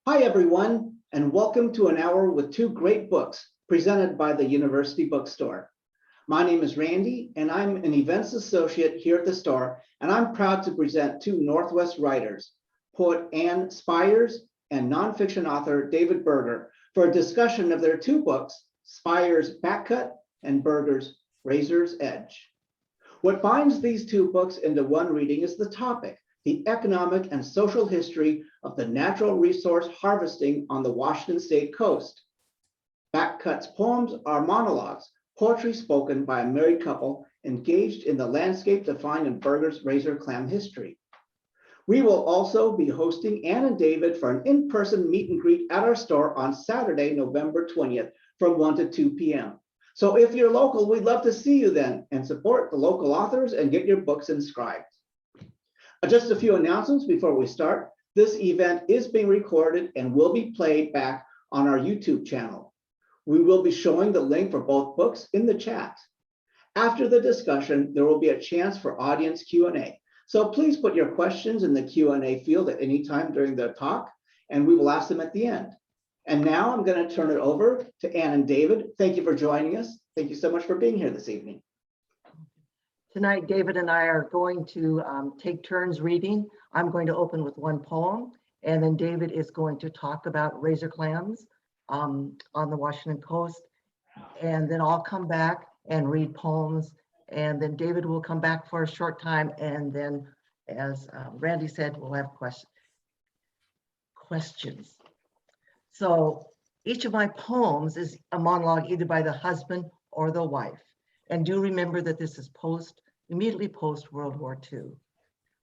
Hi, everyone, and welcome to an hour with two great books presented by the University Bookstore. My name is Randy, and I'm an events associate here at the store, and I'm proud to present two Northwest writers, poet Anne Spiers and nonfiction author David Berger, for a discussion of their two books, Spiers' Backcut and Berger's Razor's Edge. What binds these two books into one reading is the topic, the economic and social history of the natural resource harvesting on the Washington State coast. Backcut's poems are monologues, poetry spoken by a married couple engaged in the landscape defined in Berger's razor clam history. We will also be hosting Anne and David for an in-person meet and greet at our store on Saturday, November 20th from 1 to 2 p.m. So if you're local, we'd love to see you then and support the local authors and get your books inscribed. Just a few announcements before we start. This event is being recorded and will be played back on our YouTube channel. We will be showing the link for both books in the chat. After the discussion, there will be a chance for audience Q&A. So please put your questions in the Q&A field at any time during the talk, and we will ask them at the end. And now I'm going to turn it over to Anne and David. Thank you for joining us. Thank you so much for being here this evening. Tonight, David and I are going to take turns reading. I'm going to open with one poem, and then David is going to talk about razor clams on the Washington coast. And then I'll come back and read poems, and then David will come back for a short time. And then, as Randy said, we'll have questions. So each of my poems is a monologue either by the husband or the wife. And do remember that this is immediately post World War II.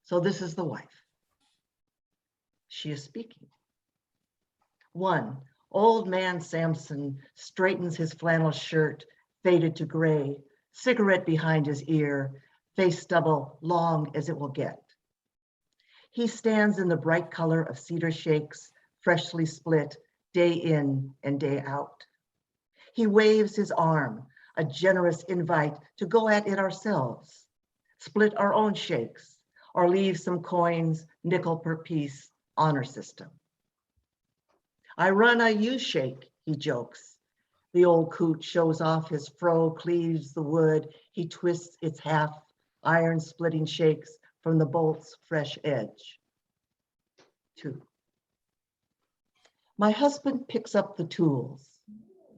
So this is the wife. She is speaking. 1. Old man Samson straightens his flannel shirt, faded to gray, cigarette behind his ear, face stubble long as it will get. He stands in the bright color of cedar shakes, freshly split, day in and day out. He waves his arm, a generous invite to go at it ourselves, split our own shakes, or leave some coins, nickel per piece, honor system. I run a U-shake, he jokes. The old coot shows off his fro, cleaves the wood, he twists its half, iron splitting shakes from the bolt's fresh edge. 2. My husband picks up the tools,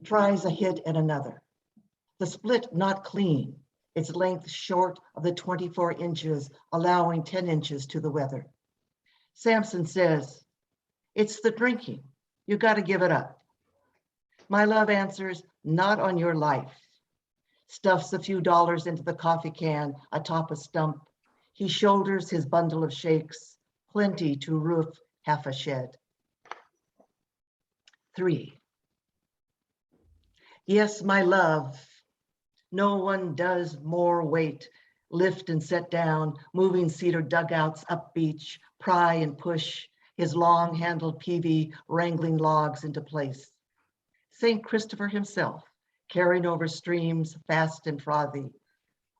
tries a hit at another. The split not clean, its length short of the 24 inches, allowing 10 inches to the weather. Samson says, it's the drinking, you gotta give it up. My love answers, not on your life. Stuffs a few dollars into the coffee can atop a stump. He shoulders his bundle of shakes, plenty to roof half a shed. 3. Yes, my love. No one does more weight, lift and set down, moving cedar dugouts up beach, pry and push, his long-handled peavey wrangling logs into place. St. Christopher himself, carrying over streams fast and frothy,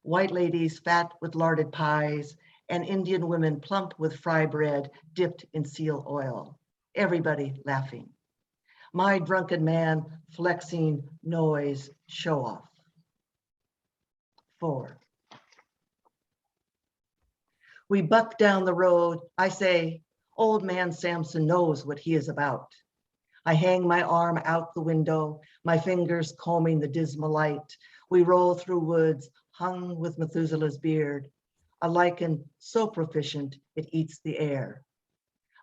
white ladies fat with larded pies, and Indian women plump with fry bread dipped in seal oil, everybody laughing. My drunken man flexing noise show off. 4. We buck down the road. I say, old man Samson knows what he is about. I hang my arm out the window, my fingers combing the dismal light. We roll through woods hung with Methuselah's beard, a lichen so proficient it eats the air.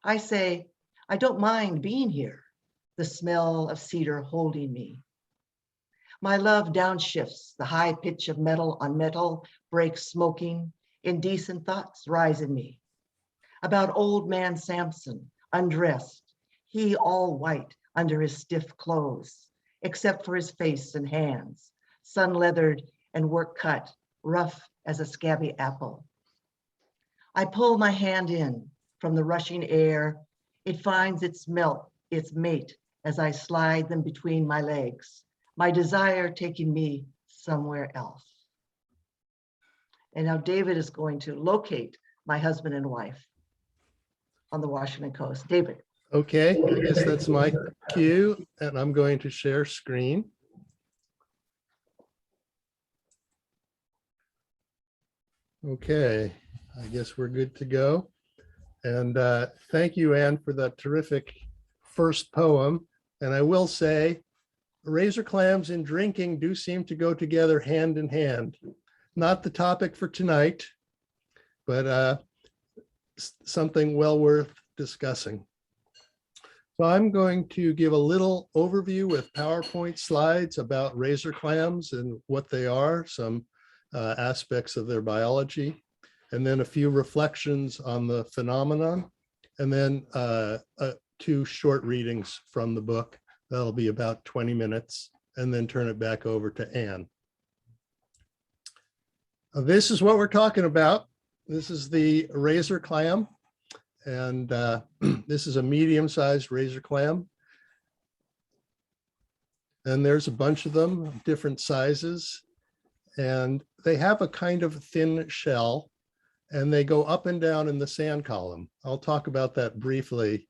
I say, I don't mind being here, the smell of cedar holding me. My love downshifts, the high pitch of metal on metal breaks smoking, indecent thoughts rise in me. About old man Samson, undressed, he all white under his stiff clothes, except for his face and hands, sun-leathered and work-cut, rough as a scabby apple. I pull my hand in from the rushing air. It finds its mate as I slide them between my legs, my desire taking me somewhere else. And now David is going to locate my husband and wife on the Washington coast. David. Okay, I guess that's my cue, and I'm going to share screen. Okay, I guess we're good to go. And thank you, Anne, for that terrific first poem. And I will say, razor clams and drinking do seem to go together hand in hand. Not the topic for tonight, but something well worth discussing. So I'm going to give a little overview with PowerPoint slides about razor clams and what they are, some aspects of their biology, and then a few reflections on the phenomenon, and then 2 short readings from the book. That'll be about 20 minutes, and then turn it back over to Anne. This is what we're talking about. This is the razor clam, and this is a medium-sized razor clam. And there's a bunch of them, different sizes, and they have a kind of thin shell, and they go up and down in the sand column. I'll talk about that briefly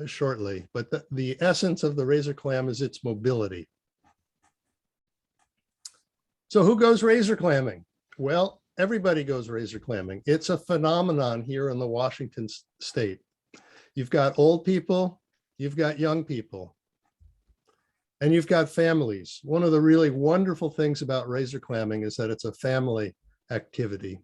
shortly, but the essence of the razor clam is its mobility. So who goes razor clamming? Well, everybody goes razor clamming. It's a phenomenon here in the Washington state. You've got old people, you've got young people, and you've got families. One of the really wonderful things about razor clamming is that it's a family activity.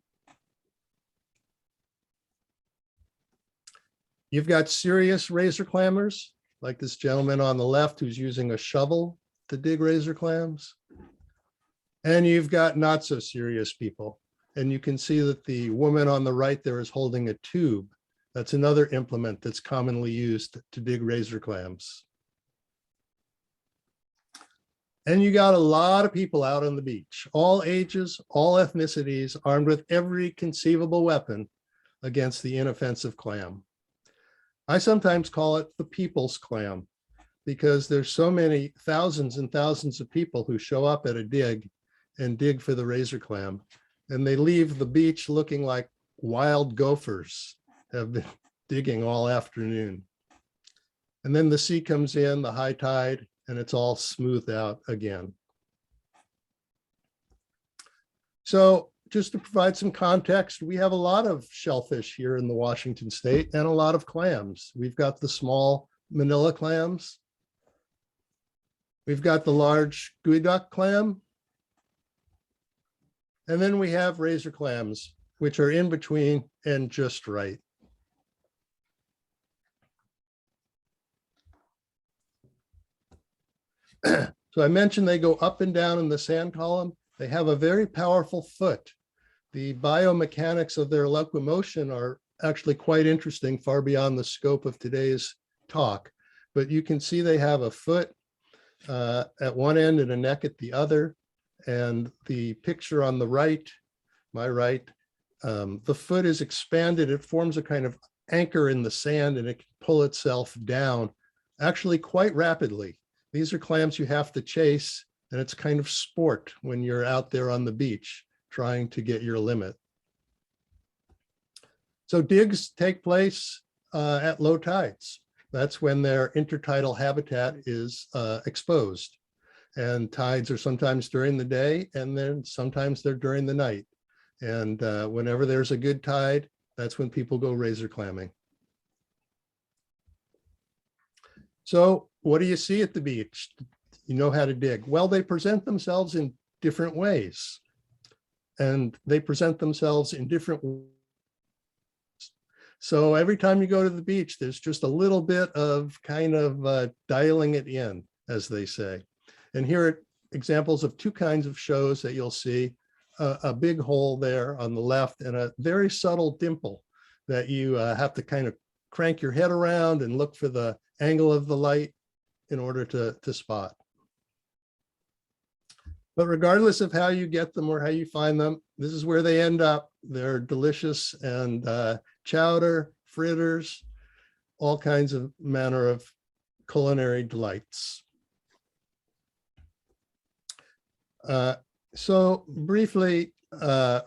You've got serious razor clammers, like this gentleman on the left who's using a shovel to dig razor clams. And you've got not so serious people. And you can see that the woman on the right there is holding a tube. That's another implement that's commonly used to dig razor clams. And you got a lot of people out on the beach, all ages, all ethnicities, armed with every conceivable weapon against the inoffensive clam. I sometimes call it the people's clam because there's so many thousands and thousands of people who show up at a dig and dig for the razor clam, and they leave the beach looking like wild gophers have been digging all afternoon. And then the sea comes in, the high tide, and it's all smoothed out again. So just to provide some context, we have a lot of shellfish here in the Washington state and a lot of clams. We've got the small manila clams. We've got the large geoduck clam. And then we have razor clams, which are in between and just right. So I mentioned they go up and down in the sand column. They have a very powerful foot. The biomechanics of their locomotion are actually quite interesting, far beyond the scope of today's talk. But you can see they have a foot at one end and a neck at the other. And the picture on the right, my right, the foot is expanded. It forms a kind of anchor in the sand, and it can pull itself down actually quite rapidly. These are clams you have to chase, and it's kind of sport when you're out there on the beach trying to get your limit. So digs take place at low tides. That's when their intertidal habitat is exposed. And tides are sometimes during the day, and then sometimes they're during the night. And whenever there's a good tide, that's when people go razor clamming. So what do you see at the beach? You know how to dig. Well, they present themselves in different ways. And they present themselves in different ways. So every time you go to the beach, there's just a little bit of kind of dialing it in, as they say. And here are examples of 2 kinds of shows that you'll see, a big hole there on the left and a very subtle dimple that you have to kind of crank your head around and look for the angle of the light in order to spot. But regardless of how you get them or how you find them, this is where they end up. They're delicious, and chowder, fritters, all kinds of manner of culinary delights. So briefly,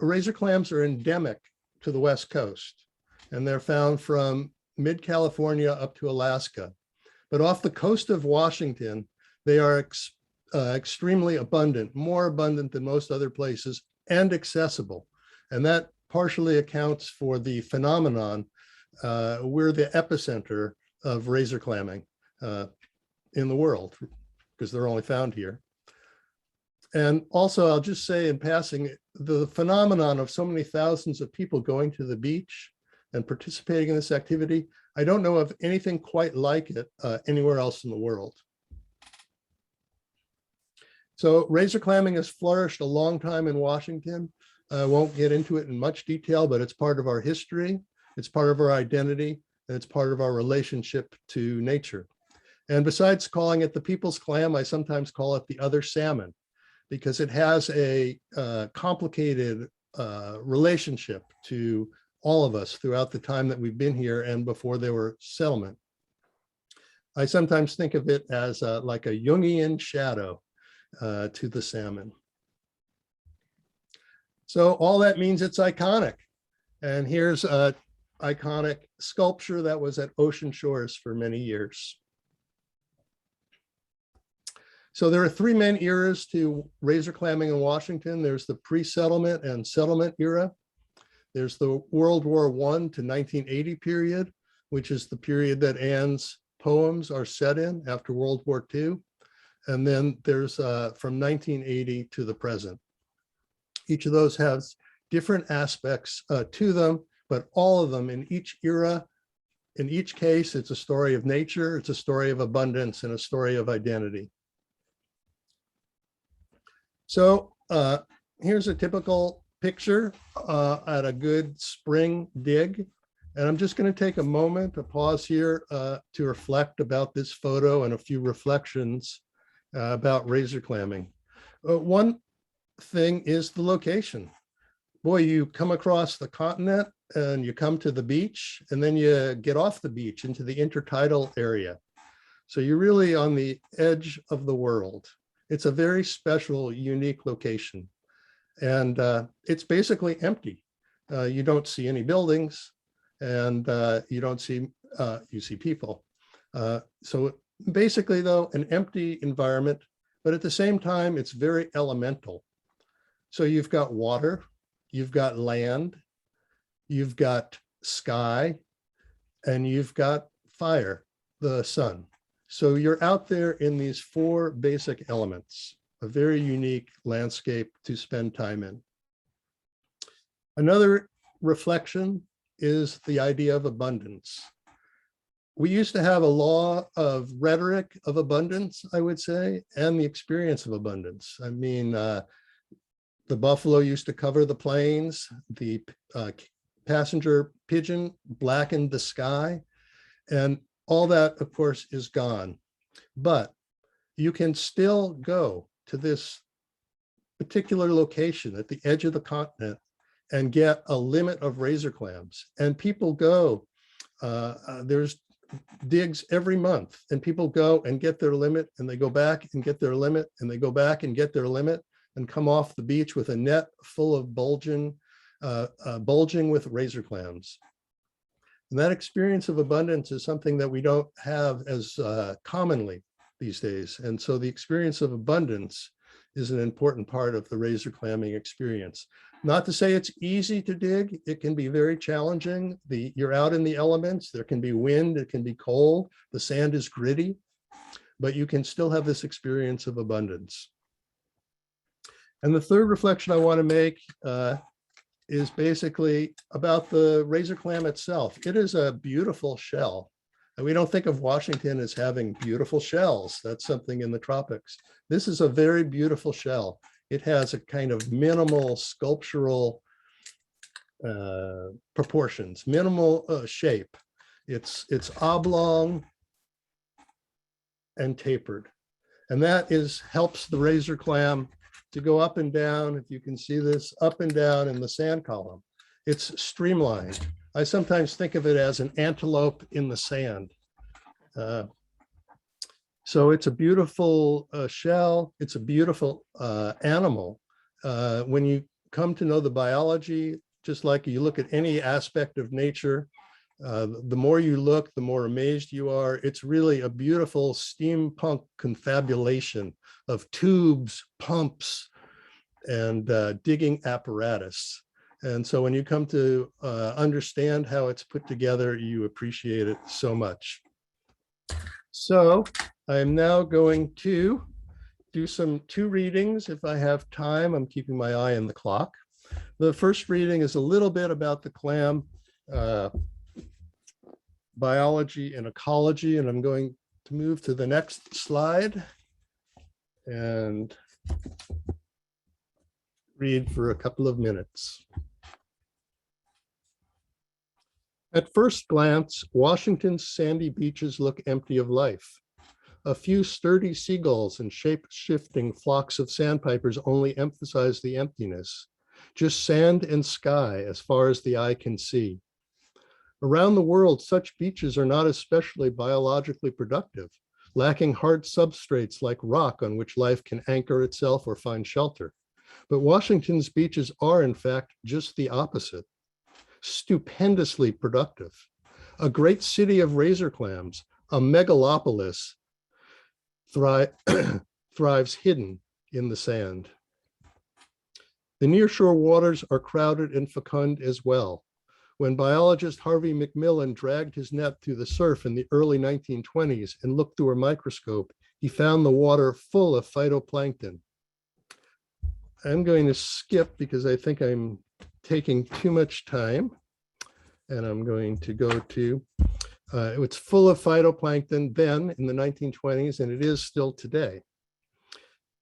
razor clams are endemic to the West Coast, and they're found from mid-California up to Alaska. But off the coast of Washington, they are extremely abundant, more abundant than most other places, and accessible. And that partially accounts for the phenomenon. We're the epicenter of razor clamming in the world, because they're only found here. And also, I'll just say in passing, the phenomenon of so many thousands of people going to the beach and participating in this activity, I don't know of anything quite like it anywhere else in the world. So razor clamming has flourished a long time in Washington. I won't get into it in much detail, but it's part of our history, it's part of our identity, and it's part of our relationship to nature. And besides calling it the people's clam, I sometimes call it the other salmon, because it has a complicated relationship to all of us throughout the time that we've been here and before there were settlement. I sometimes think of it as like a Jungian shadow to the salmon. So all that means it's iconic. And here's an iconic sculpture that was at Ocean Shores for many years. So there are three main eras to razor clamming in Washington. There's the pre-settlement and settlement era. There's the World War I to 1980 period, which is the period that Anne's poems are set in after World War II. And then there's from 1980 to the present. Each of those has different aspects to them, but all of them in each era, in each case, it's a story of nature, it's a story of abundance, and a story of identity. So here's a typical picture at a good spring dig. And I'm just going to take a moment to pause here to reflect about this photo and a few reflections about razor clamming. One thing is the location. Boy, you come across the continent and you come to the beach, and then you get off the beach into the intertidal area. So you're really on the edge of the world. It's a very special, unique location. And it's basically empty. You don't see any buildings, and you don't see, you see people. So basically though, an empty environment, but at the same time, it's very elemental. So you've got water, you've got land, you've got sky, and you've got fire, the sun. So you're out there in these four basic elements, a very unique landscape to spend time in. Another reflection is the idea of abundance. We used to have a law of rhetoric of abundance, I would say, and the experience of abundance. I mean, the buffalo used to cover the plains, the passenger pigeon blackened the sky, and all that, of course, is gone. But you can still go to this particular location at the edge of the continent and get a limit of razor clams. And people go, there's digs every month, and people go and get their limit, and they go back and get their limit, and they go back and get their limit, and come off the beach with a net full of bulging with razor clams. And that experience of abundance is something that we don't have as commonly these days. And so the experience of abundance is an important part of the razor clamming experience. Not to say it's easy to dig. It can be very challenging. You're out in the elements. There can be wind, it can be cold. The sand is gritty, but you can still have this experience of abundance. And the third reflection I want to make is basically about the razor clam itself. It is a beautiful shell. And we don't think of Washington as having beautiful shells. That's something in the tropics. This is a very beautiful shell. It has a kind of minimal sculptural proportions, minimal shape. It's oblong and tapered. And that helps the razor clam to go up and down, if you can see this, up and down in the sand column. It's streamlined. I sometimes think of it as an antelope in the sand. So it's a beautiful shell. It's a beautiful animal. When you come to know the biology, just like you look at any aspect of nature, The more you look, the more amazed you are. It's really a beautiful steampunk confabulation of tubes, pumps, and digging apparatus. And so when you come to understand how it's put together, you appreciate it so much. So I'm now going to do two readings if I have time. I'm keeping my eye on the clock. The first reading is a little bit about the clam biology and ecology, and I'm going to move to the next slide and read for a couple of minutes. At first glance, Washington's sandy beaches look empty of life. A few sturdy seagulls and shape-shifting flocks of sandpipers only emphasize the emptiness. Just sand and sky as far as the eye can see. Around the world, such beaches are not especially biologically productive, lacking hard substrates like rock on which life can anchor itself or find shelter. But Washington's beaches are, in fact, just the opposite. Stupendously productive. A great city of razor clams, a megalopolis, thrives hidden in the sand. The nearshore waters are crowded and fecund as well. When biologist Harvey Macmillan dragged his net through the surf in the early 1920s and looked through a microscope, he found the water full of phytoplankton. I'm going to skip because I think I'm taking too much time, and I'm going to go to, it's full of phytoplankton then in the 1920s, and it is still today.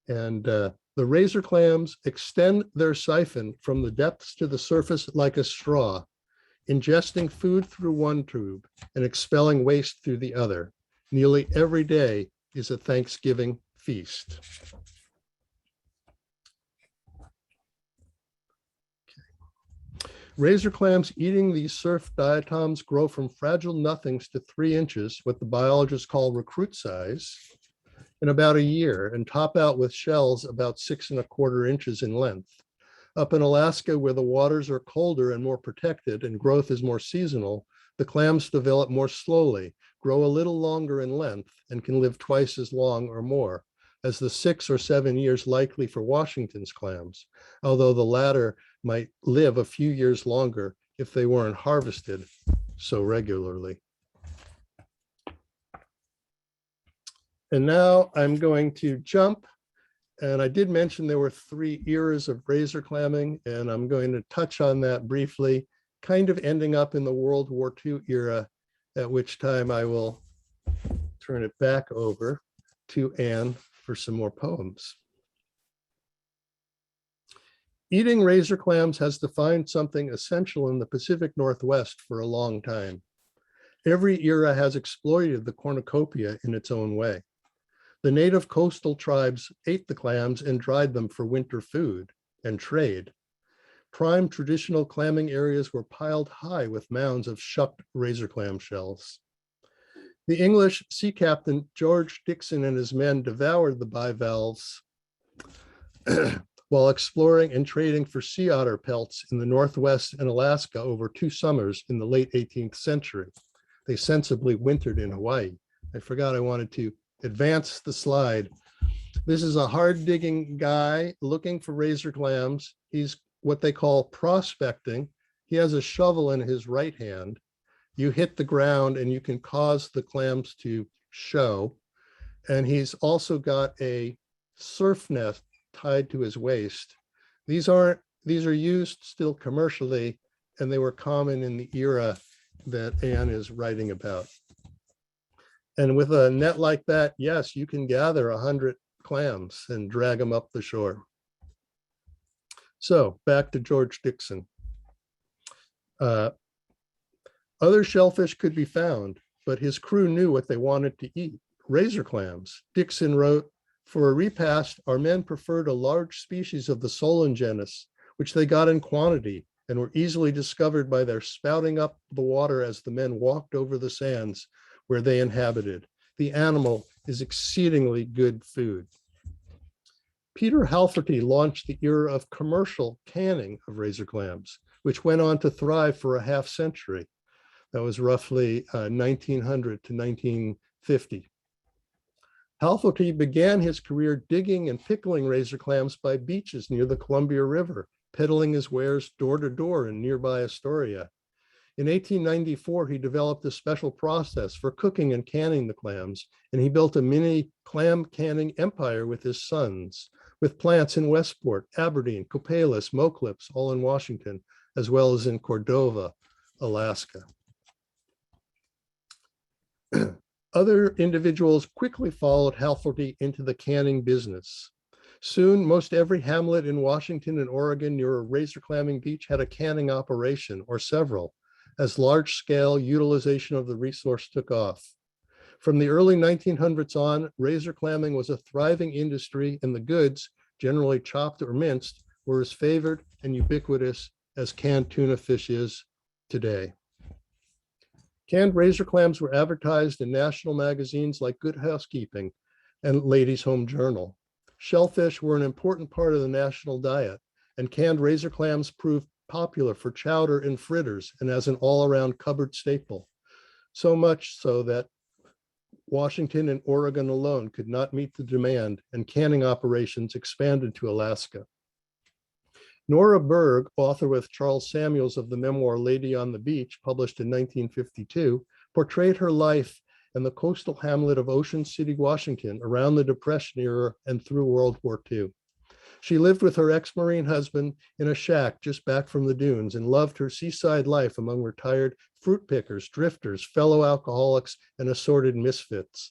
And the razor clams extend their siphon from the depths to the surface like a straw, ingesting food through one tube and expelling waste through the other. Nearly every day is a Thanksgiving feast. Razor clams eating these surf diatoms grow from fragile nothings to 3 inches, what the biologists call recruit size, in about a year, and top out with shells about 6¼ inches in length. Up in Alaska, where the waters are colder and more protected and growth is more seasonal, the clams develop more slowly, grow a little longer in length, and can live twice as long or more as the 6 or 7 years likely for Washington's clams, although the latter might live a few years longer if they weren't harvested so regularly. And now I'm going to jump, and I did mention there were 3 eras of razor clamming, and I'm going to touch on that briefly, kind of ending up in the World War II era, at which time I will turn it back over to Anne for some more poems. Eating razor clams has defined something essential in the Pacific Northwest for a long time. Every era has exploited the cornucopia in its own way. The native coastal tribes ate the clams and dried them for winter food and trade. Prime traditional clamming areas were piled high with mounds of shucked razor clam shells. The English sea captain George Dixon and his men devoured the bivalves while exploring and trading for sea otter pelts in the Northwest and Alaska over 2 summers in the late 18th century. They sensibly wintered in Hawaii. I forgot I wanted to advance the slide. This is a hard digging guy looking for razor clams. He's what they call prospecting. He has a shovel in his right hand. You hit the ground and you can cause the clams to show. And he's also got a surf net tied to his waist. These are used still commercially, and they were common in the era that Anne is writing about. And with a net like that, yes, you can gather 100 clams and drag them up the shore. So back to George Dixon. Other shellfish could be found, but his crew knew what they wanted to eat: razor clams. Dixon wrote, "For a repast, our men preferred a large species of the Solon genus, which they got in quantity and were easily discovered by their spouting up the water as the men walked over the sands where they inhabited. The animal is exceedingly good food." Peter Halferty launched the era of commercial canning of razor clams, which went on to thrive for a half century. That was roughly 1900 to 1950. Halferty began his career digging and pickling razor clams by beaches near the Columbia River, peddling his wares door to door in nearby Astoria. In 1894, he developed a special process for cooking and canning the clams, and he built a mini clam canning empire with his sons, with plants in Westport, Aberdeen, Copalis, Moclips, all in Washington, as well as in Cordova, Alaska. Other individuals quickly followed Halferty into the canning business. Soon, most every hamlet in Washington and Oregon near a razor clamming beach had a canning operation, or several, as large-scale utilization of the resource took off. From the early 1900s on, razor clamming was a thriving industry, and the goods, generally chopped or minced, were as favored and ubiquitous as canned tuna fish is today. Canned razor clams were advertised in national magazines like Good Housekeeping and Ladies' Home Journal. Shellfish were an important part of the national diet, and canned razor clams proved popular for chowder and fritters and as an all-around cupboard staple. So much so that Washington and Oregon alone could not meet the demand, and canning operations expanded to Alaska. Nora Berg, author with Charles Samuels of the memoir Lady on the Beach, published in 1952, portrayed her life in the coastal hamlet of Ocean City, Washington, around the Depression era and through World War II. She lived with her ex-Marine husband in a shack just back from the dunes and loved her seaside life among retired fruit pickers, drifters, fellow alcoholics, and assorted misfits.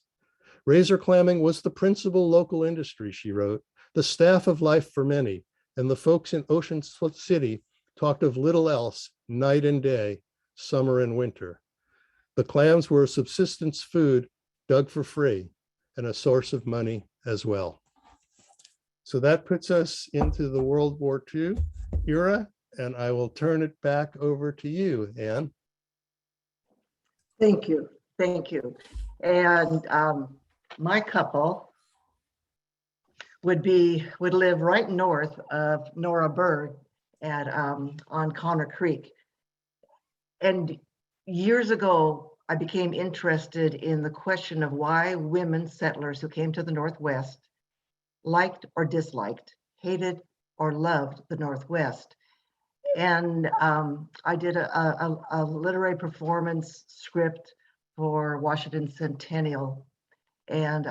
Razor clamming was the principal local industry, she wrote, the staff of life for many, and the folks in Ocean City talked of little else night and day, summer and winter. The clams were a subsistence food dug for free and a source of money as well. So that puts us into the World War II era, and I will turn it back over to you, Anne. Thank you, thank you. And my couple would live right north of Nora Berg at on Connor Creek. And years ago, I became interested in the question of why women settlers who came to the Northwest liked or disliked, hated or loved the Northwest. And I did a literary performance script for Washington Centennial, and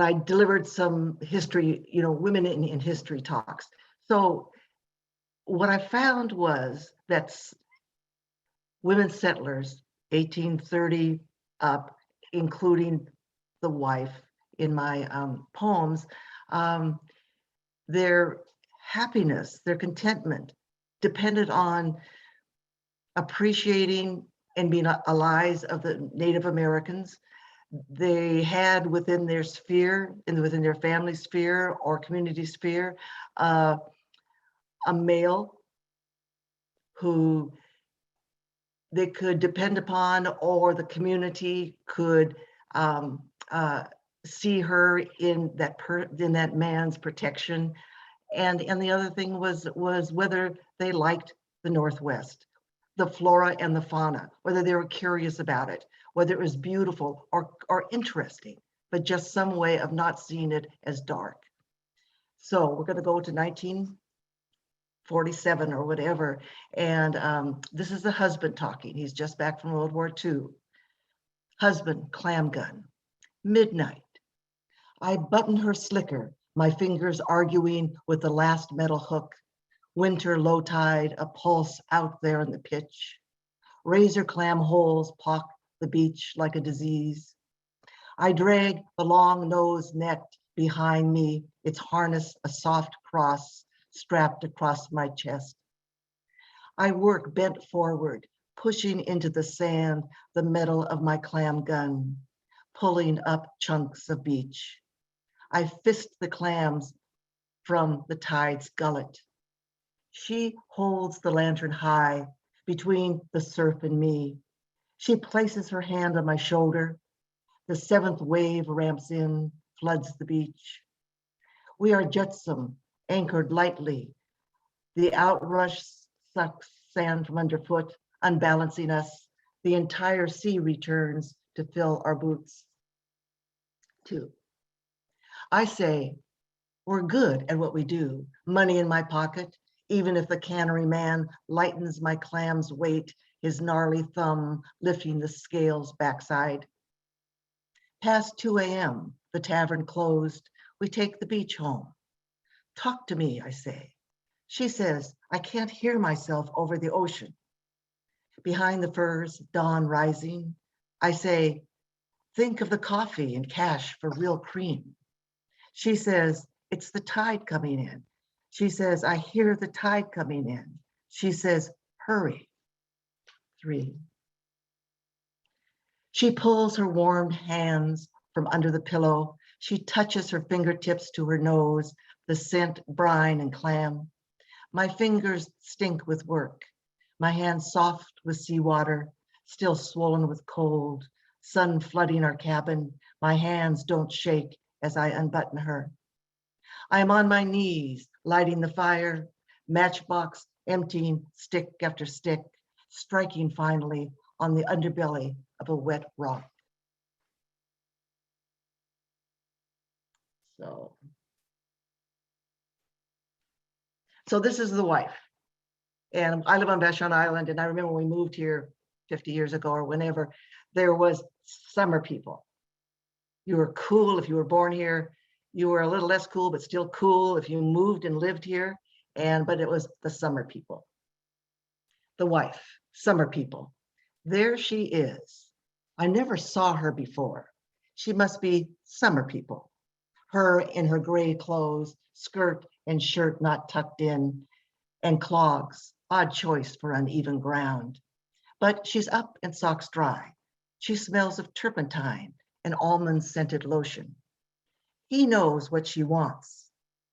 I delivered some history, women in history talks. So what I found was that women settlers, 1830 up, including the wife in my poems, their happiness, their contentment depended on appreciating and being allies of the Native Americans. They had within their sphere, within their family sphere or community sphere, a male who they could depend upon, or the community could see her in that man's protection. And the other thing was whether they liked the Northwest, the flora and the fauna, whether they were curious about it, whether it was beautiful or interesting, but just some way of not seeing it as dark. So we're going to go to 1947 or whatever. And this is the husband talking. He's just back from World War II. Husband, clam gun. Midnight. I button her slicker, my fingers arguing with the last metal hook. Winter low tide, a pulse out there in the pitch. Razor clam holes pock the beach like a disease. I drag the long nose net behind me, its harness a soft cross strapped across my chest. I work bent forward, pushing into the sand the metal of my clam gun, pulling up chunks of beach. I fist the clams from the tide's gullet. She holds the lantern high between the surf and me. She places her hand on my shoulder. The seventh wave ramps in, floods the beach. We are jetsam, anchored lightly. The outrush sucks sand from underfoot. unbalancing us. The entire sea returns to fill our boots. 2. I say, we're good at what we do. Money in my pocket, even if the cannery man lightens my clam's weight, his gnarly thumb lifting the scale's backside. Past 2 a.m., the tavern closed. We take the beach home. Talk to me, I say. She says, I can't hear myself over the ocean. Behind the firs, dawn rising. I say, think of the coffee and cash for real cream. She says, it's the tide coming in. She says, I hear the tide coming in. She says, hurry. 3. She pulls her warmed hands from under the pillow. She touches her fingertips to her nose, the scent, brine, and clam. My fingers stink with work. My hands soft with seawater, still swollen with cold, sun flooding our cabin. My hands don't shake as I unbutton her. I am on my knees, lighting the fire, matchbox emptying stick after stick, striking finally on the underbelly of a wet rock. So this is the wife. And I live on Vashon Island, and I remember when we moved here 50 years ago or whenever, there was summer people. You were cool if you were born here. You were a little less cool, but still cool if you moved and lived here. But it was the summer people. The wife, summer people. There she is. I never saw her before. She must be summer people. Her in her gray clothes, skirt and shirt not tucked in, and clogs, odd choice for uneven ground. But she's up and socks dry. She smells of turpentine and almond-scented lotion. He knows what she wants.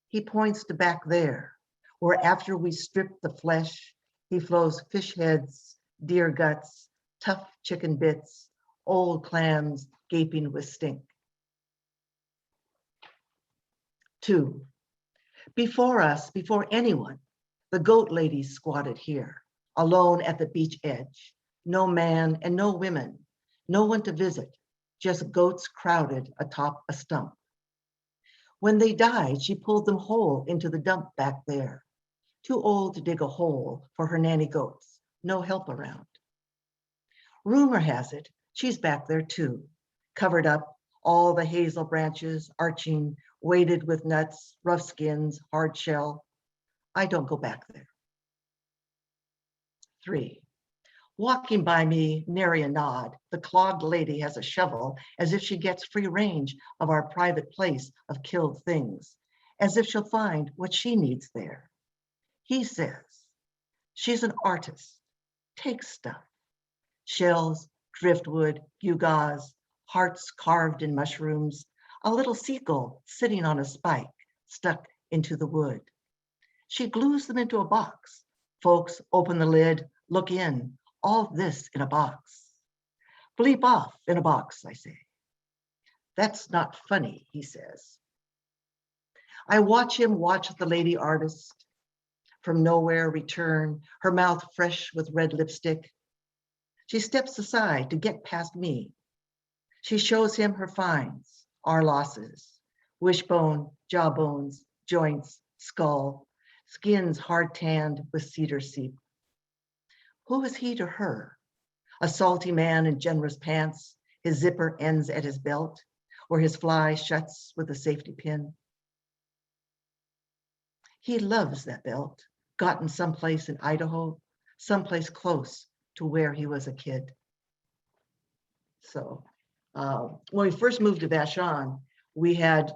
He points to back there, where after we strip the flesh, he flows fish heads, deer guts, tough chicken bits, old clams gaping with stink. 2. Before us, before anyone, the goat ladies squatted here, alone at the beach edge. No man and no women, no one to visit, just goats crowded atop a stump. When they died, she pulled them whole into the dump back there. Too old to dig a hole for her nanny goats, no help around. Rumor has it, she's back there too, covered up, all the hazel branches arching, weighted with nuts, rough skins, hard shell. I don't go back there. 3. Walking by me, nary a nod, the clogged lady has a shovel as if she gets free range of our private place of killed things, as if she'll find what she needs there. He says, she's an artist, takes stuff, shells, driftwood, gewgaws, hearts carved in mushrooms, a little seagull sitting on a spike stuck into the wood. She glues them into a box. Folks open the lid, look in, all this in a box. Bleep off in a box, I say. That's not funny, he says. I watch him watch the lady artist from nowhere return, her mouth fresh with red lipstick. She steps aside to get past me. She shows him her finds, our losses, wishbone, jawbones, joints, skull, skins hard tanned with cedar seep. Who is he to her? A salty man in generous pants, his zipper ends at his belt, or his fly shuts with a safety pin. He loves that belt, gotten someplace in Idaho, someplace close to where he was a kid. So when we first moved to Vashon, we had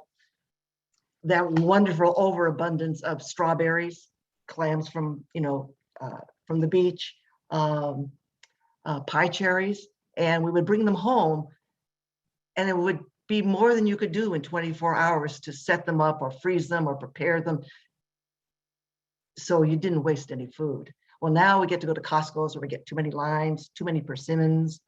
that wonderful overabundance of strawberries, clams from the beach, pie cherries, and we would bring them home, and it would be more than you could do in 24 hours to set them up or freeze them or prepare them. So you didn't waste any food. Well, now we get to go to Costco's where we get too many limes, too many persimmons.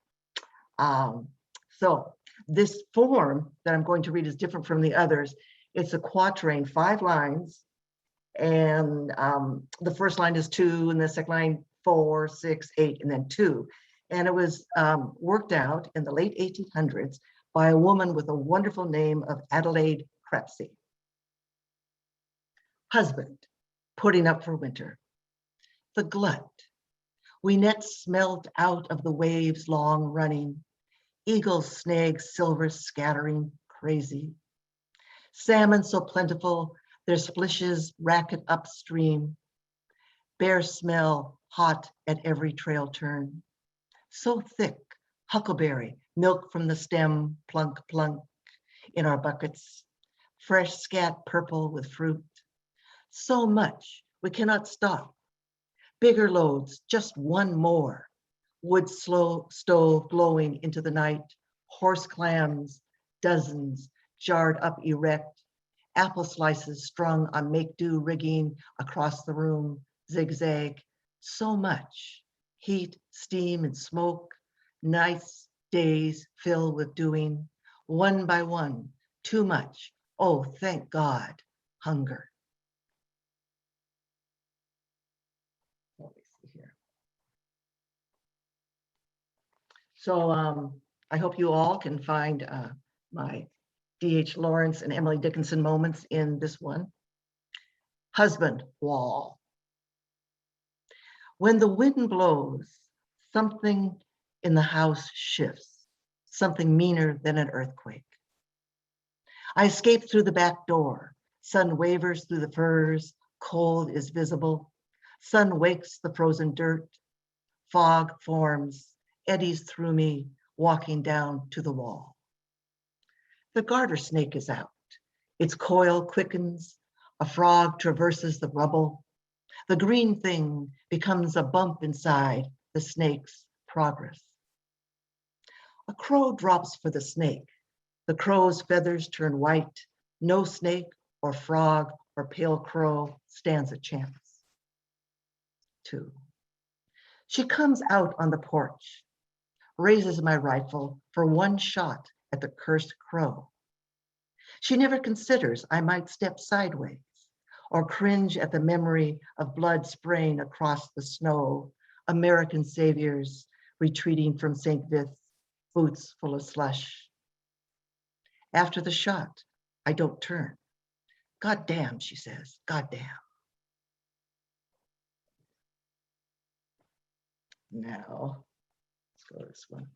So this form that I'm going to read is different from the others. It's a quatrain, 5 lines. And the first line is 2, and the second line 4, 6, 8, and then 2. And it was worked out in the late 1800s by a woman with a wonderful name of Adelaide Crepsey. Husband, putting up for winter. The glut. We net smelt out of the waves long running. Eagles, snags, silver scattering, crazy. Salmon so plentiful, their splishes racket upstream. Bear smell, hot at every trail turn. So thick, huckleberry, milk from the stem, plunk, plunk, in our buckets. Fresh scat purple with fruit. So much, we cannot stop. Bigger loads, just one more. Wood stove glowing into the night. Horse clams, dozens, jarred up erect. Apple slices strung on make-do rigging across the room, zigzag. So much. Heat, steam, and smoke. Nights, days filled with doing. One by one, too much. Oh, thank God, hunger. Let me see here. So I hope you all can find my D.H. Lawrence and Emily Dickinson moments in this one. Husband wall. When the wind blows, something in the house shifts, something meaner than an earthquake. I escape through the back door. Sun wavers through the firs. Cold is visible. Sun wakes the frozen dirt. Fog forms, eddies through me, walking down to the wall. The garter snake is out. Its coil quickens. A frog traverses the rubble. The green thing becomes a bump inside the snake's progress. A crow drops for the snake. The crow's feathers turn white. No snake or frog or pale crow stands a chance. 2. She comes out on the porch, raises my rifle for one shot at the cursed crow. She never considers I might step sideways or cringe at the memory of blood spraying across the snow, American saviors retreating from St. Vith, boots full of slush. After the shot, I don't turn. God damn, she says, God damn. Now, let's go to this one.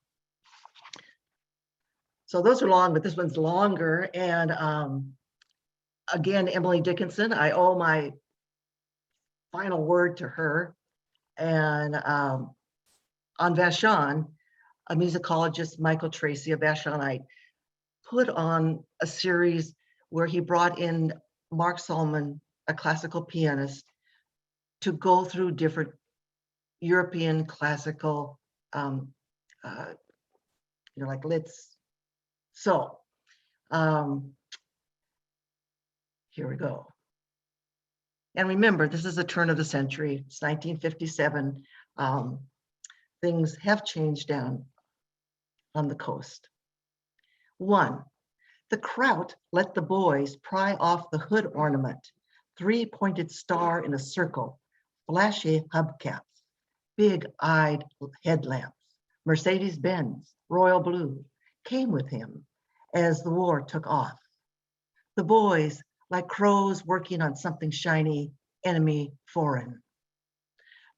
So those are long, but this one's longer. And again, Emily Dickinson, I owe my final word to her. And on Vashon, a musicologist, Michael Tracy, a Vashonite, put on a series where he brought in Mark Solman, a classical pianist, to go through different European classical, like Litz. So here we go. And remember, this is the turn of the century. It's 1957. Things have changed down on the coast. 1, the kraut let the boys pry off the hood ornament, 3-pointed star in a circle, flashy hubcaps, big-eyed headlamps, Mercedes-Benz, royal blue, came with him as the war took off. The boys, like crows working on something shiny, enemy foreign.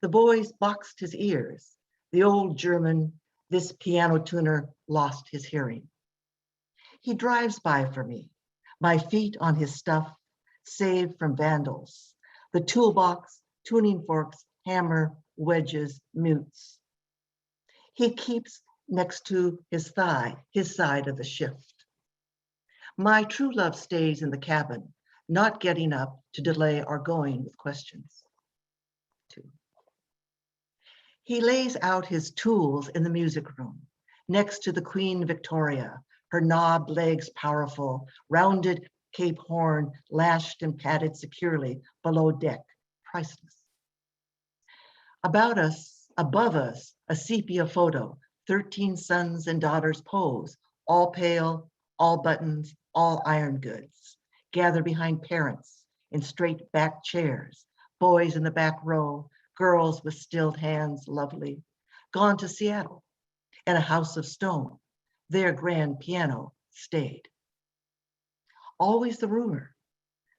The boys boxed his ears. The old German, this piano tuner, lost his hearing. He drives by for me, my feet on his stuff, saved from vandals. The toolbox, tuning forks, hammer, wedges, mutes. He keeps next to his thigh, his side of the shift. My true love stays in the cabin, not getting up to delay our going with questions. 2. He lays out his tools in the music room, next to the Queen Victoria, her knobbed legs powerful, rounded Cape Horn lashed and padded securely below deck, priceless. About us, above us, a sepia photo, 13 sons and daughters pose, all pale, all buttons, all iron goods, gather behind parents in straight back chairs, boys in the back row, girls with stilled hands, lovely, gone to Seattle, and a house of stone, their grand piano stayed. Always the rumor,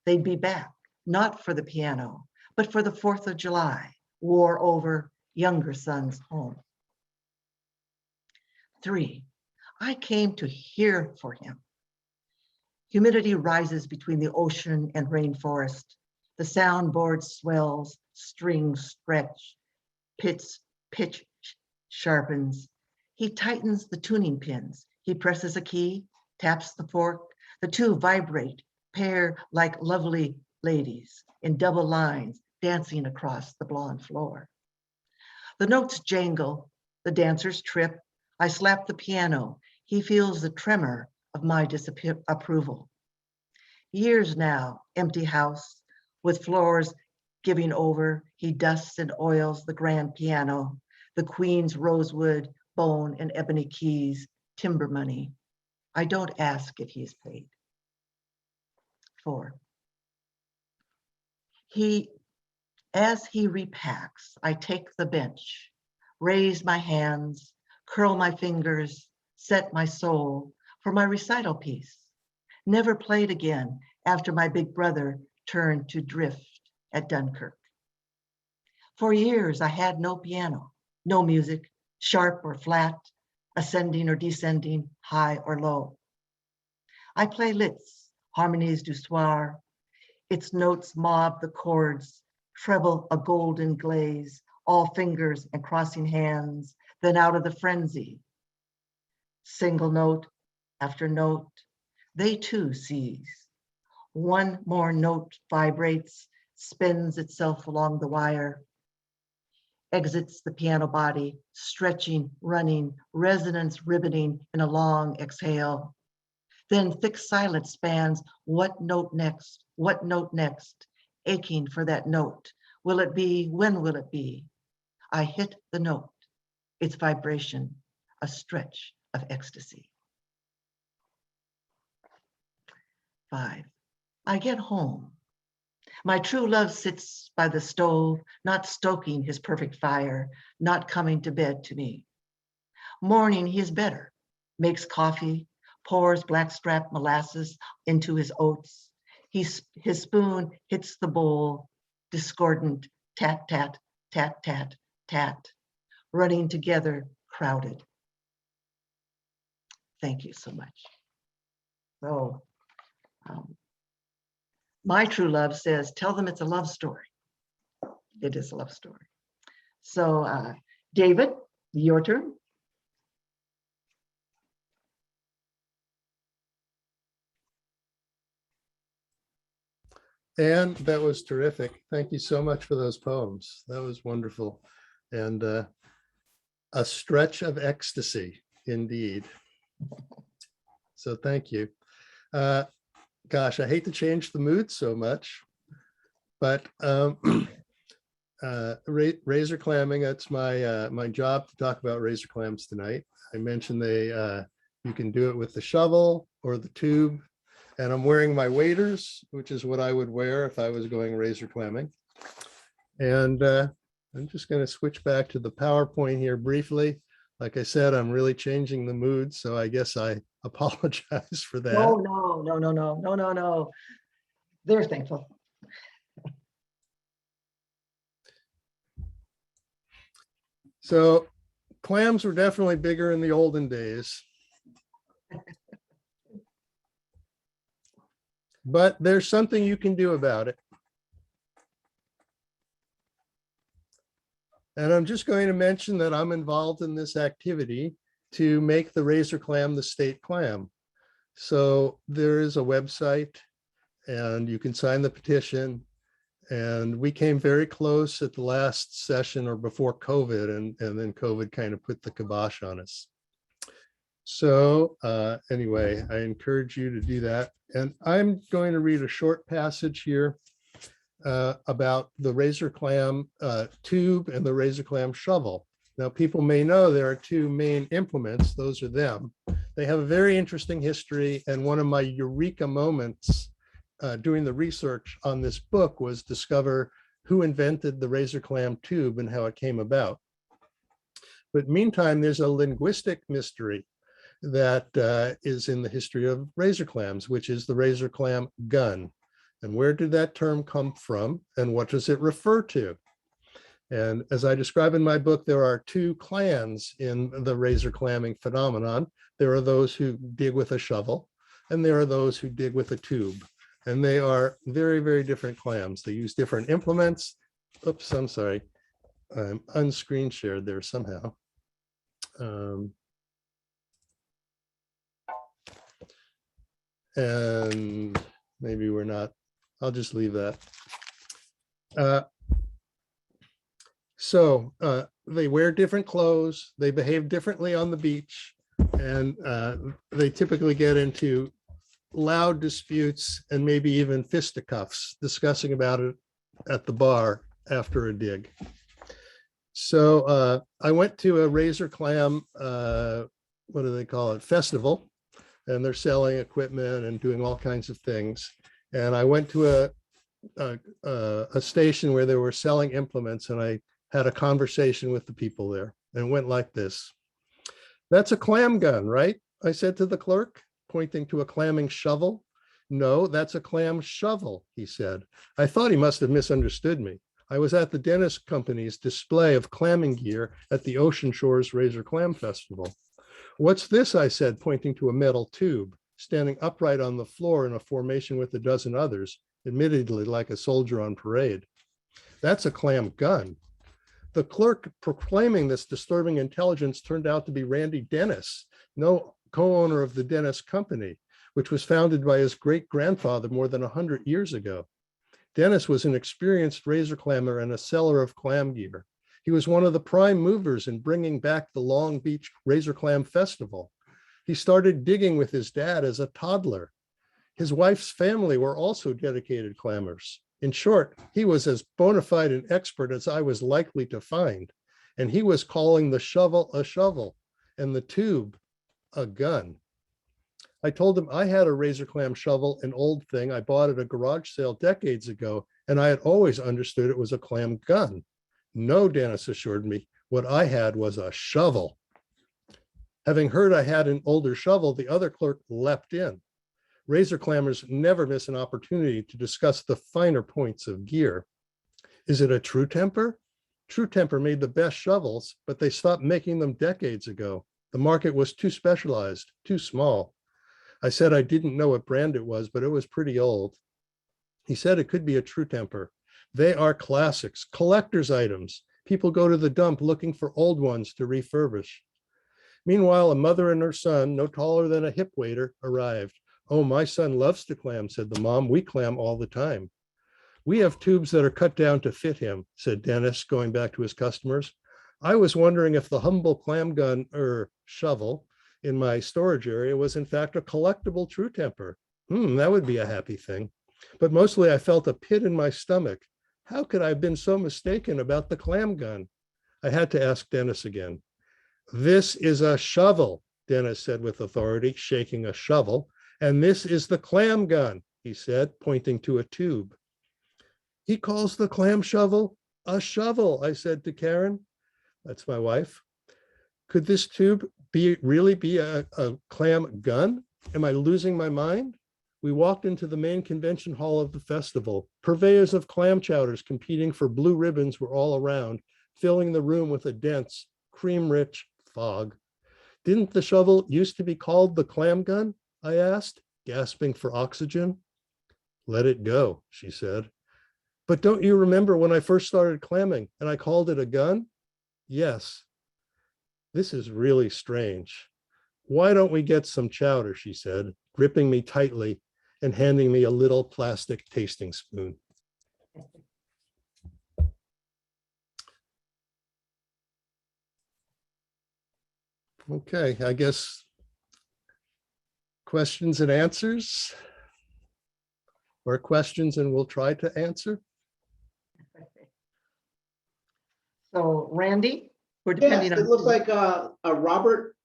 they'd be back, not for the piano, but for the 4th of July, war over, younger son's home. 3, I came to hear for him. Humidity rises between the ocean and rainforest. The soundboard swells, strings stretch, pitch sharpens. He tightens the tuning pins. He presses a key, taps the fork. The two vibrate, pair like lovely ladies in double lines dancing across the blonde floor. The notes jangle, the dancers trip. I slap the piano. He feels the tremor of my disapproval. Years now, empty house, with floors giving over, he dusts and oils the grand piano, the queen's rosewood, bone, and ebony keys, timber money. I don't ask if he's paid. 4, as he repacks, I take the bench, raise my hands, curl my fingers, set my soul for my recital piece. Never played again after my big brother turned to drift at Dunkirk. For years, I had no piano, no music, sharp or flat, ascending or descending, high or low. I play Liszt, harmonies du soir. Its notes mob the chords, treble a golden glaze, all fingers and crossing hands, then out of the frenzy. Single note after note, they too seize. One more note vibrates, spins itself along the wire, exits the piano body, stretching, running, resonance ribboning in a long exhale. Then thick silence spans, what note next? What note next? Aching for that note. Will it be? When will it be? I hit the note, its vibration, a stretch of ecstasy. 5, I get home. My true love sits by the stove, not stoking his perfect fire, not coming to bed to me. Morning, he is better, makes coffee, pours blackstrap molasses into his oats. His spoon hits the bowl, discordant, tat, tat, tat, tat, tat, running together, crowded. Thank you so much. So, my true love says, tell them it's a love story. It is a love story. So, David, your turn. And that was terrific. Thank you so much for those poems. That was wonderful. And a stretch of ecstasy, indeed. So thank you. Gosh, I hate to change the mood so much, but razor clamming, that's my job to talk about razor clams tonight. I mentioned you can do it with the shovel or the tube. And I'm wearing my waders, which is what I would wear if I was going razor clamming. And I'm just going to switch back to the PowerPoint here briefly. Like I said, I'm really changing the mood, so I guess I apologize for that. No. They're thankful. So clams were definitely bigger in the olden days. But there's something you can do about it. And I'm just going to mention that I'm involved in this activity to make the razor clam the state clam. So there is a website and you can sign the petition. And we came very close at the last session or before COVID, and then COVID kind of put the kibosh on us. So anyway, I encourage you to do that. And I'm going to read a short passage here about the razor clam tube and the razor clam shovel. Now, people may know there are two main implements. Those are them. They have a very interesting history. And one of my eureka moments doing the research on this book was discover who invented the razor clam tube and how it came about. But meantime, there's a linguistic mystery that is in the history of razor clams, which is the razor clam gun. And where did that term come from and what does it refer to? And as I describe in my book, there are two clans in the razor clamming phenomenon. There are those who dig with a shovel, and there are those who dig with a tube. And they are very, very different clams. They use different implements. Oops, I'm sorry. I'm unscreen shared there somehow. And maybe we're not. I'll just leave that. So they wear different clothes, they behave differently on the beach, and they typically get into loud disputes and maybe even fisticuffs, discussing about it at the bar after a dig. So I went to a razor clam, what do they call it, festival, and they're selling equipment and doing all kinds of things. And I went to a station where they were selling implements, and I had a conversation with the people there, and it went like this. "That's a clam gun, right?" I said to the clerk, pointing to a clamming shovel. "No, that's a clam shovel," he said. I thought he must have misunderstood me. I was at the dentist company's display of clamming gear at the Ocean Shores Razor Clam Festival. "What's this?" I said, pointing to a metal tube, standing upright on the floor in a formation with a dozen others, admittedly like a soldier on parade. "That's a clam gun." The clerk proclaiming this disturbing intelligence turned out to be Randy Dennis, no co-owner of the Dennis Company, which was founded by his great-grandfather more than 100 years ago. Dennis was an experienced razor clammer and a seller of clam gear. He was one of the prime movers in bringing back the Long Beach Razor Clam Festival. He started digging with his dad as a toddler. His wife's family were also dedicated clammers. In short, he was as bona fide an expert as I was likely to find, and he was calling the shovel a shovel and the tube a gun. I told him I had a razor clam shovel, an old thing I bought at a garage sale decades ago, and I had always understood it was a clam gun. "No," Dennis assured me, "what I had was a shovel." Having heard I had an older shovel, the other clerk leapt in. Razor clammers never miss an opportunity to discuss the finer points of gear. "Is it a True Temper?" True Temper made the best shovels, but they stopped making them decades ago. The market was too specialized, too small. I said I didn't know what brand it was, but it was pretty old. He said it could be a True Temper. They are classics, collector's items. People go to the dump looking for old ones to refurbish. Meanwhile, a mother and her son, no taller than a hip waiter, arrived. "Oh, my son loves to clam," said the mom. "We clam all the time." "We have tubes that are cut down to fit him," said Dennis, going back to his customers. "I was wondering if the humble clam gun shovel in my storage area was in fact a collectible True Temper. That would be a happy thing. But mostly I felt a pit in my stomach. How could I have been so mistaken about the clam gun?" I had to ask Dennis again. "This is a shovel," Dennis said with authority, shaking a shovel. "And this is the clam gun," he said, pointing to a tube. "He calls the clam shovel a shovel," I said to Karen. That's my wife. "Could this tube really be a clam gun? Am I losing my mind?" We walked into the main convention hall of the festival. Purveyors of clam chowders competing for blue ribbons were all around, filling the room with a dense, cream-rich fog. "Didn't the shovel used to be called the clam gun?" I asked, gasping for oxygen. "Let it go," she said. "But don't you remember when I first started clamming and I called it a gun?" "Yes." "This is really strange. Why don't we get some chowder?" she said, gripping me tightly and handing me a little plastic tasting spoon. Okay, I guess questions and answers, or questions and we'll try to answer. So Randy, we're Yes, depending it on. looks like Robert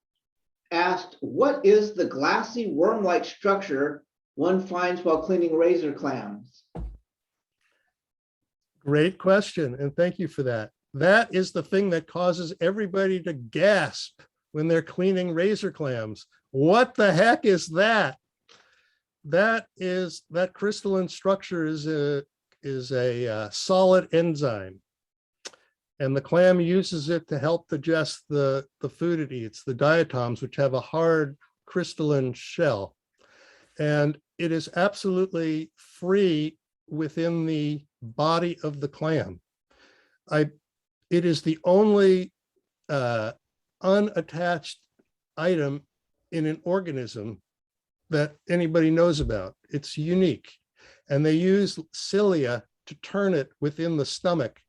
asked, "What is the glassy worm-like structure one finds while cleaning razor clams?" Great question, and thank you for that. That is the thing that causes everybody to gasp when they're cleaning razor clams. What the heck is that? That crystalline structure is a solid enzyme, and the clam uses it to help digest the food it eats, the diatoms, which have a hard crystalline shell. And it is absolutely free within the body of the clam. It is the only unattached item in an organism that anybody knows about. It's unique. And they use cilia to turn it within the stomach,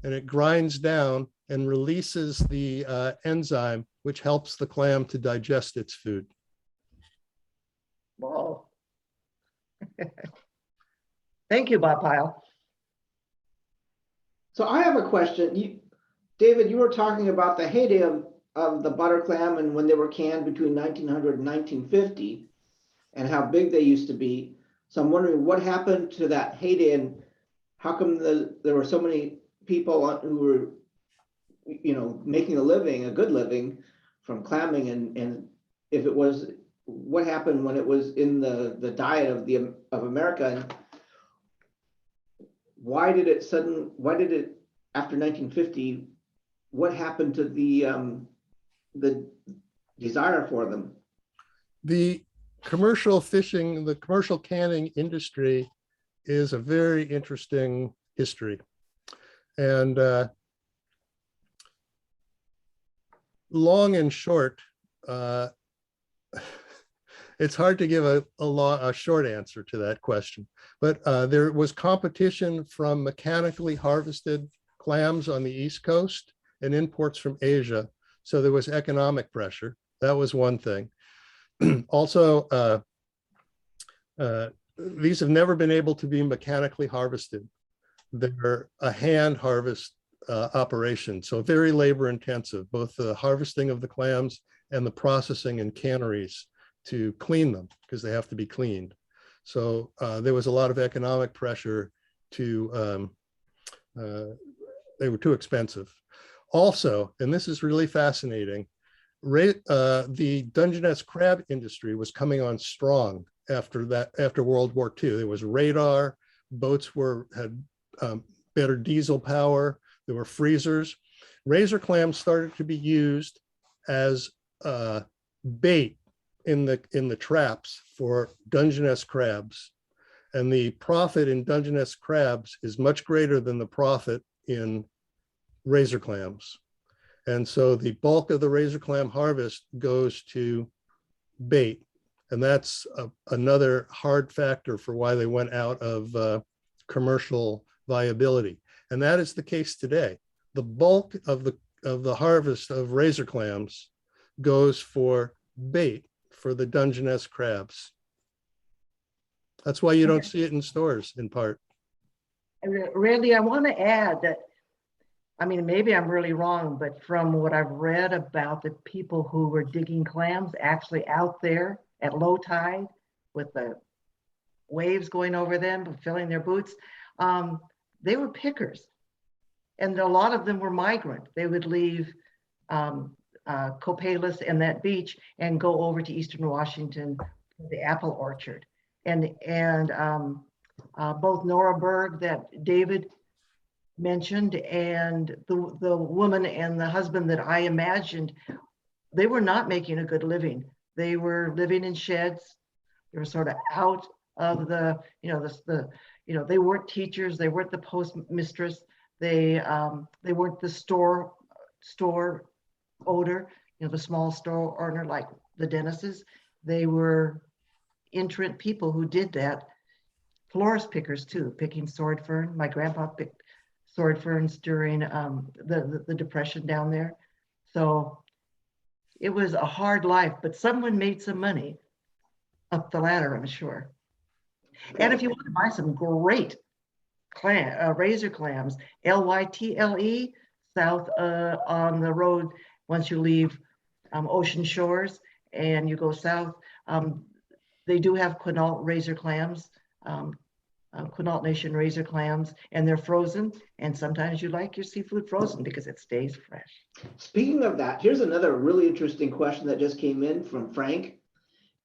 and it grinds down and releases the enzyme, which helps the clam to digest its food. Whoa. Thank you, Bob Pyle. So I have a question. David, you were talking about the heyday of the butter clam and when they were canned between 1900 and 1950 and how big they used to be. So I'm wondering what happened to that heyday and how come there were so many people who were, making a good living from clamming, and if it was, what happened when it was in the diet of America, and why did it after 1950, what happened to the desire for them? The commercial fishing, the commercial canning industry is a very interesting history. And long and short, it's hard to give a short answer to that question, but there was competition from mechanically harvested clams on the East Coast and imports from Asia. So there was economic pressure. That was one thing. Also, these have never been able to be mechanically harvested. They're a hand harvest operation, so very labor intensive, both the harvesting of the clams and the processing in canneries to clean them, because they have to be cleaned. So there was a lot of economic pressure to, they were too expensive. Also, and this is really fascinating, the Dungeness crab industry was coming on strong after World War II. There was radar, boats had better diesel power, there were freezers. Razor clams started to be used as bait in the traps for Dungeness crabs. And the profit in Dungeness crabs is much greater than the profit in razor clams. And so the bulk of the razor clam harvest goes to bait. And that's another hard factor for why they went out of commercial viability. And that is the case today. The bulk of the harvest of razor clams goes for bait for the Dungeness crabs. That's why you don't see it in stores, in part. Randy, I want to add that, I mean, maybe I'm really wrong, but from what I've read about the people who were digging clams actually out there at low tide with the waves going over them, filling their boots, they were pickers. And a lot of them were migrant. They would leave Copalis and that beach and go over to Eastern Washington for the apple orchard. And both Nora Berg that David mentioned and the woman and the husband that I imagined, they were not making a good living. They were living in sheds. They were sort of out of they weren't teachers. They weren't the postmistress. They weren't the store owner, the small store owner like the Dennises. They were entrant people who did that. Florist pickers too, picking sword fern. My grandpa picked sword ferns during the Depression down there. So it was a hard life, but someone made some money up the ladder, I'm sure. And if you want to buy some great razor clams, Lytle, south on the road, once you leave Ocean Shores and you go south, they do have Quinault razor clams Quinault Nation razor clams, and they're frozen. And sometimes you like your seafood frozen because it stays fresh. Speaking of that, here's another really interesting question that just came in from Frank.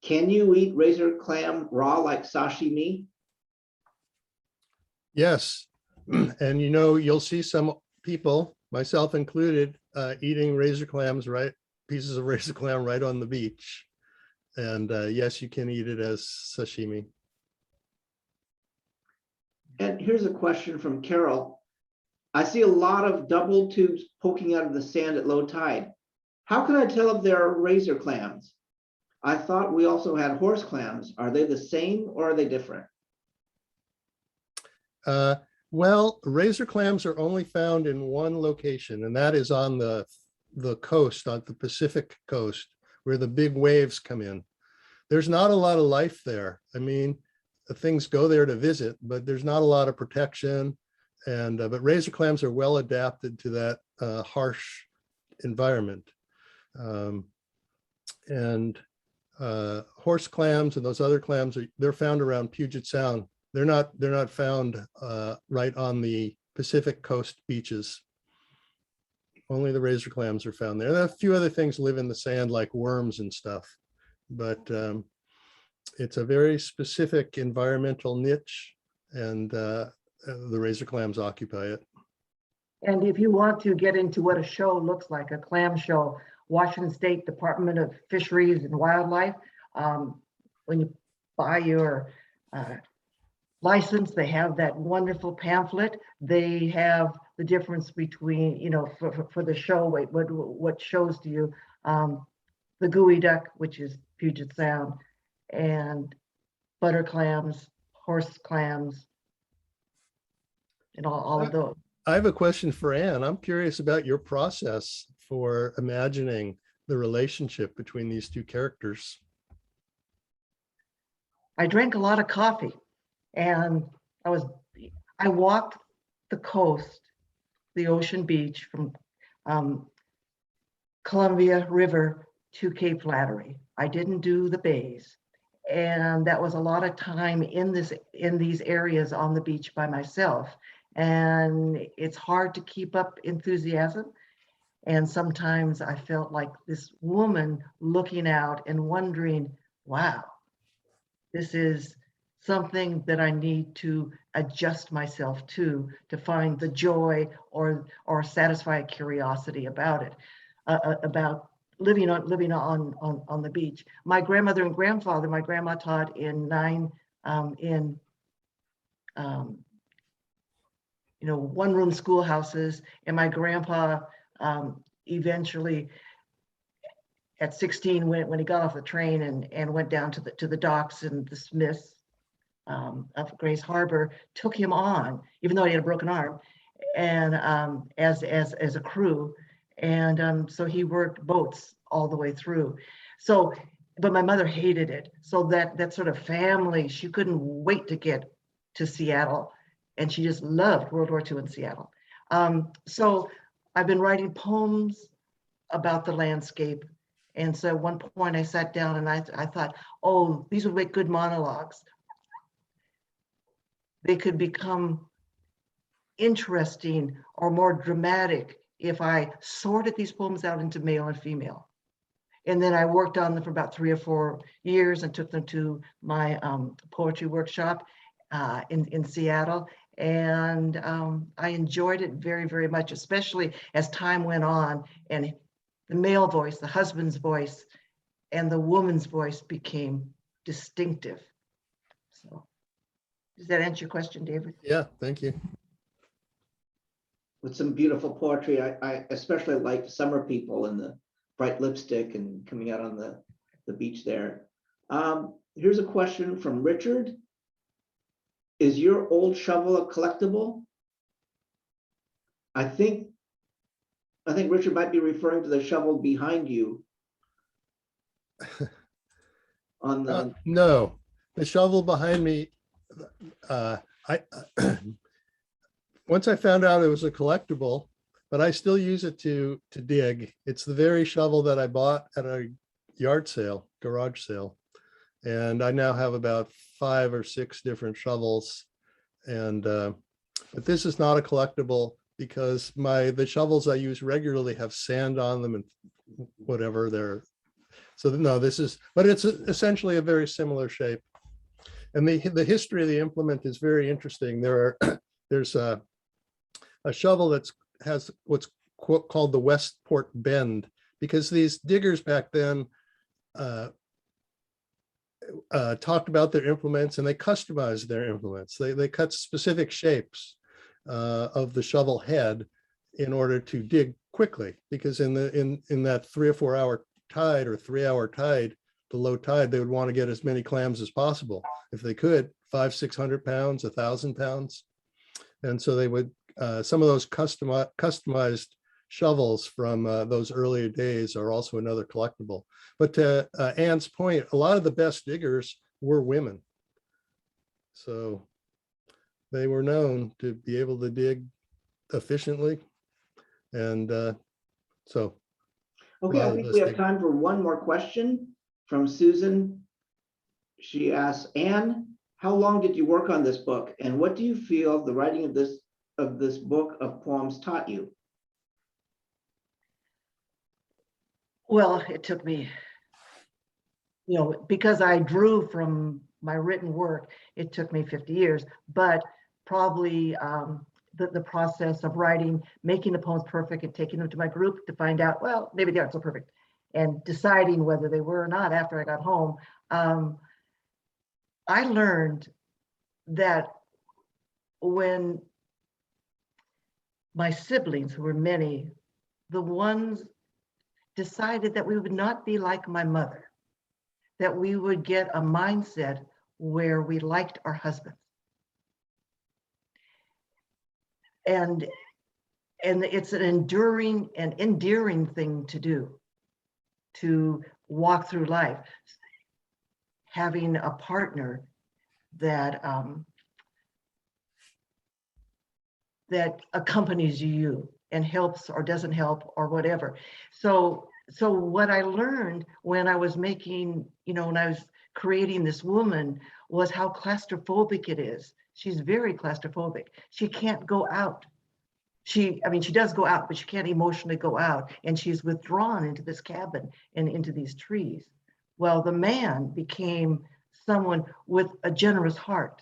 Can you eat razor clam raw like sashimi? Yes. And you'll see some people, myself included, eating razor clams, pieces of razor clam right on the beach. And yes, you can eat it as sashimi. And here's a question from Carol. I see a lot of double tubes poking out of the sand at low tide. How can I tell if they're razor clams? I thought we also had horse clams. Are they the same or are they different? Well, razor clams are only found in one location, and that is on the coast, on the Pacific coast, where the big waves come in. There's not a lot of life there. I mean, things go there to visit, but there's not a lot of protection. And but razor clams are well adapted to that harsh environment. Horse clams and those other clams they're found around Puget Sound. They're not found right on the Pacific coast beaches. Only the razor clams are found there. And a few other things live in the sand like worms and stuff, but it's a very specific environmental niche, and the razor clams occupy it. And if you want to get into what a show looks like, a clam show, Washington State Department of Fisheries and Wildlife, when you buy your license, they have that wonderful pamphlet. They have the difference between, for the show, what shows to you, the gooey duck, which is Puget Sound, and butter clams, horse clams, and all of those. I have a question for Anne. I'm curious about your process for imagining the relationship between these two characters. I drank a lot of coffee, and I walked the coast, the ocean beach from Columbia River to Cape Flattery. I didn't do the bays. And that was a lot of time in these areas on the beach by myself. And it's hard to keep up enthusiasm. And sometimes I felt like this woman looking out and wondering, wow, this is something that I need to adjust myself to find the joy or satisfy a curiosity about it, about living on the beach. My grandmother and grandfather, my grandma taught in one-room schoolhouses, and my grandpa eventually at 16 when he got off the train and went down to the docks, and the Smiths of Grace Harbor took him on, even though he had a broken arm, and as a crew. And so he worked boats all the way through. So, but my mother hated it. So that sort of family, she couldn't wait to get to Seattle, and she just loved World War II in Seattle. So I've been writing poems about the landscape. And so at one point I sat down and I thought, oh, these would make good monologues. They could become interesting or more dramatic if I sorted these poems out into male and female. And then I worked on them for about 3 or 4 years and took them to my poetry workshop in Seattle. And I enjoyed it very, very much, especially as time went on and the male voice, the husband's voice, and the woman's voice became distinctive. So does that answer your question, David? Yeah, thank you. With some beautiful poetry. I especially like Summer People and the bright lipstick and coming out on the beach there. Here's a question from Richard. Is your old shovel a collectible? I think Richard might be referring to the shovel behind you. On the No, the shovel behind me. Once I found out it was a collectible, but I still use it to dig. It's the very shovel that I bought at a yard sale, garage sale. And I now have about 5 or 6 different shovels. And but this is not a collectible because the shovels I use regularly have sand on them and whatever they're. So no, but it's essentially a very similar shape. And the history of the implement is very interesting. There's a shovel has what's called the Westport bend, because these diggers back then talked about their implements and they customized their implements. They cut specific shapes of the shovel head in order to dig quickly, because in that 3 or 4 hour tide or 3 hour tide, the low tide, they would want to get as many clams as possible. If they could, 500-600 pounds, 1,000 pounds. And so they would, some of those customized shovels from those earlier days are also another collectible. But to Anne's point, a lot of the best diggers were women. So they were known to be able to dig efficiently. And so. Okay, I think we have time for one more question from Susan. She asks, Anne, how long did you work on this book? And what do you feel the writing of this book of poems taught you? Well, it took me, because I drew from my written work, it took me 50 years, but probably the process of writing, making the poems perfect and taking them to my group to find out, well, maybe they aren't so perfect, and deciding whether they were or not after I got home. I learned that when my siblings, who were many, the ones decided that we would not be like my mother, that we would get a mindset where we liked our husbands. And it's an enduring and endearing thing to do, to walk through life, having a partner that that accompanies you and helps or doesn't help or whatever. So what I learned when I was making, when I was creating this woman, was how claustrophobic it is. She's very claustrophobic. She can't go out. She does go out, but she can't emotionally go out. And she's withdrawn into this cabin and into these trees. Well, the man became someone with a generous heart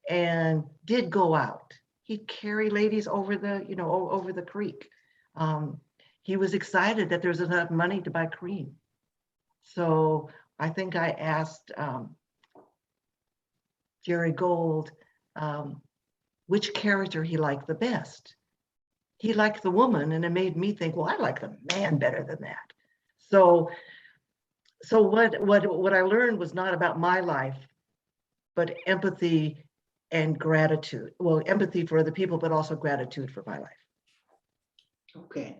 and did go out. He'd carry ladies over the creek. He was excited that there was enough money to buy cream. So I think I asked Jerry Gold which character he liked the best. He liked the woman, and it made me think, well, I like the man better than that. So what I learned was not about my life, but empathy and gratitude. Well, empathy for other people, but also gratitude for my life. Okay.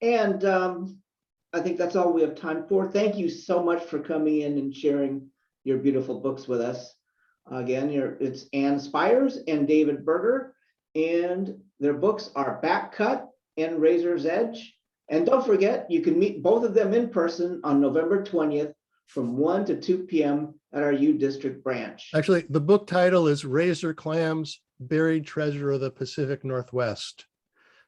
And I think that's all we have time for. Thank you so much for coming in and sharing your beautiful books with us. Again, it's Anne Spiers and David Berger, and their books are Back Cut and Razor's Edge. And don't forget, you can meet both of them in person on November 20th from 1 to 2 p.m. at our U District branch. Actually, the book title is Razor Clams, Buried Treasure of the Pacific Northwest.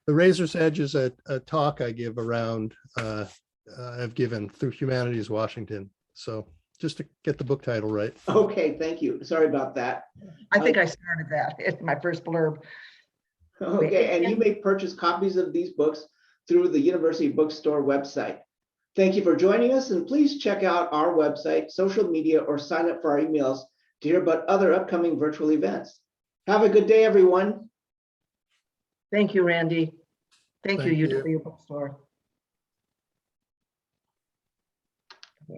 The Razor's Edge is a talk I give around, I've given through Humanities Washington. So just to get the book title right. Okay, thank you. Sorry about that. I think I started that in my first blurb. Okay, and you may purchase copies of these books through the University Bookstore website. Thank you for joining us, and please check out our website, social media, or sign up for our emails to hear about other upcoming virtual events. Have a good day, everyone. Thank you, Randy. Thank you, you. UW Bookstore. Yeah.